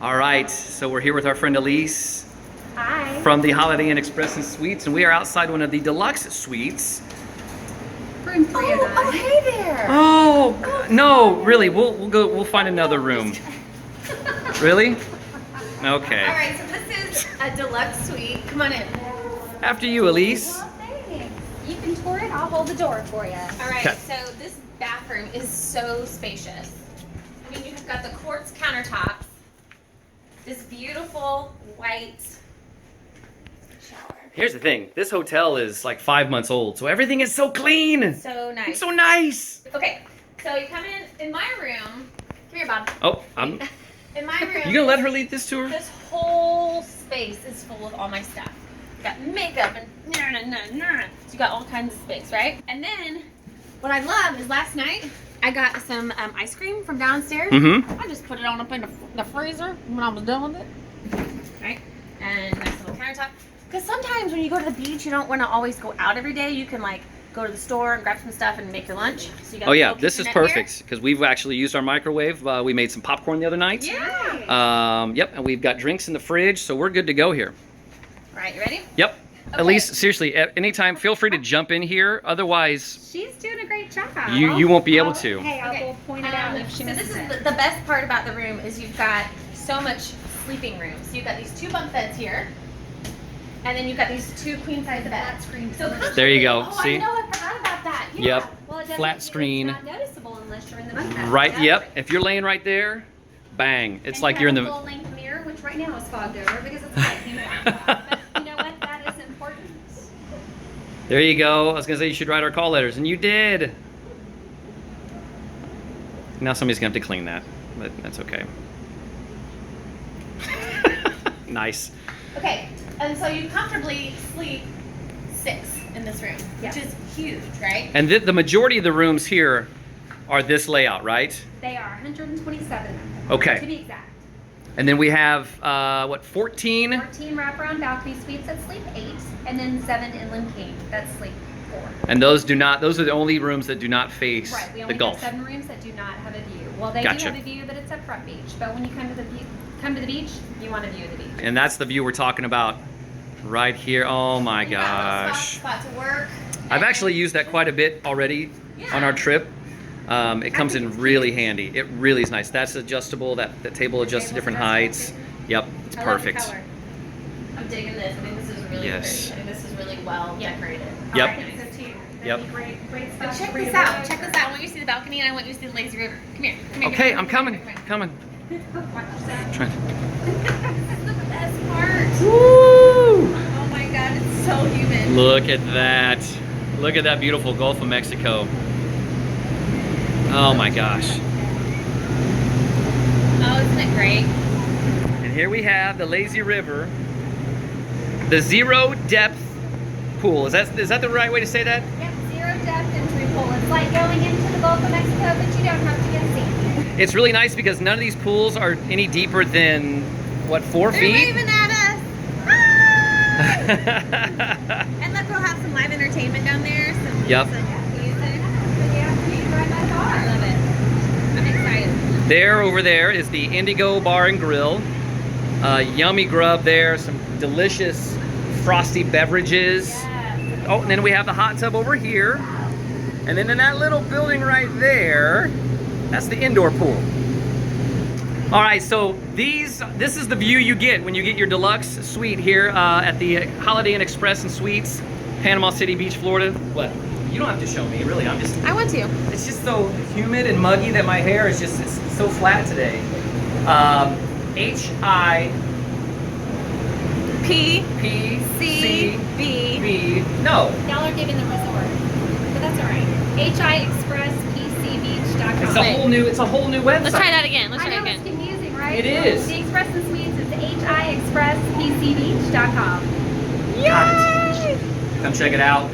All right, so we're here with our friend Elise. Hi. From the Holiday Inn Express and Suites, and we are outside one of the Deluxe suites. Room 309. Oh, hey there. Oh, no, really, we'll find another room. Really? Okay. All right, so this is a deluxe suite. Come on in. After you, Elise. Well, thanks. You can tour it. I'll hold the door for you. All right, Okay. so this bathroom is so spacious. I mean, you've got the quartz countertops, this beautiful white shower. Here's the thing, this hotel is like 5 months old, so everything is so clean. So nice. It's so nice. Okay, so you come in my room. Come here, Bob. Oh, I'm. In my room. You gonna let her lead this tour? This whole space is full of all my stuff. You got makeup and so you got all kinds of space, right? And then what I love is last night I got some ice cream from downstairs. Mm-hmm. I just put it on up in the freezer when I was done with it. Right? And nice little countertop. Because sometimes when you go to the beach, you don't want to always go out every day. You can like go to the store and grab some stuff and make your lunch. So you got Oh a yeah, little this is kitchenette here. perfect because we've actually used our microwave. We made some popcorn the other night. Yeah. Yep, and we've got drinks in the fridge, so we're good to go here. All right, you ready? Yep. Okay. Elise, seriously, at any time, feel free to jump in here. Otherwise, She's doing a great job. you won't be able to. Hey, I'll go point it out if she So this misses is it. the best part about the room is you've got so much sleeping room. So you've got these 2 bunk beds here, and then you've got these 2 queen size beds. So There you go. Oh, See? I know, I forgot about that. Yeah. Yep. Well, it doesn't- Flat screen. It's not noticeable unless you're in the bunk bed. Right. Yep. If you're laying right there, bang! It's And like you're in you the. have a full-length mirror, which right now is fogged over because it's light. But you know what? That is important. There you go. I was gonna say you should write our call letters, and you did. Now somebody's gonna have to clean that, but that's okay. Nice. Okay, and so you comfortably sleep 6 in this room, Yeah. which is huge, right? And the majority of the rooms here are this layout, right? They are 127. Okay. To be exact. And then we have what, 14? 14 wraparound balcony suites that sleep 8, and then 7 inland king that sleep 4. And those are the only rooms that do not face Right, we the only Gulf. have 7 rooms that do not have a view. Well, they Gotcha. do have a view, but it's a front beach. But when you come to the beach, you want a view of the beach. And that's the view we're talking about right here. Oh my You got a little gosh. spot to work. I've actually used that quite a bit already on our trip. It comes in really handy. It really is nice. That's adjustable. That table adjusts to different heights. Yep, it's I love the perfect. color. I'm digging this. I think this is really Yes. pretty. I think this is really well decorated. Yep. I think so too. That'd Yep. be great But stuff. check for you this to out. look Check for. this out. I want you to see the balcony and I want you to see the lazy river. Come here. Come here. Okay, come I'm here, coming. come here. Coming. Watch yourself. Trying. This is the best part. Woo! Oh my god, it's so humid. Look at that. Look at that beautiful Gulf of Mexico. Oh my gosh. Oh, isn't it great? And here we have the lazy river. The zero depth pool. Is that the right way to say that? Yep, 0 depth entry pool. It's like going into the Gulf of Mexico, but you don't have to get sand. It's really nice because none of these pools are any deeper than, what, 4 They're feet? waving at us. Ah! And look, we'll have some live entertainment down there. Yep. Some music. Yeah, you can ride my car. I love it. I'm excited. There, over there, is the Indigo Bar and Grill. Yummy grub there, some delicious frosty beverages. Yeah. Oh, and then we have the hot tub over here. And then in that little building right there, that's the indoor pool. All right, so this is the view you get when you get your deluxe suite here at the Holiday Inn Express and Suites, Panama City Beach, Florida. What? You don't have to show me, really. I want to. It's just so humid and muggy that my hair is just it's so flat today. H-I-P-C-B. No. Y'all are giving the resort, but that's all right. HIExpressPCBeach.com. It's a whole new website. Let's try that again. Let's I try know it it's again. confusing, right? It is. The Express and Suites is HIExpressPCBeach.com. Yay! Come check it out.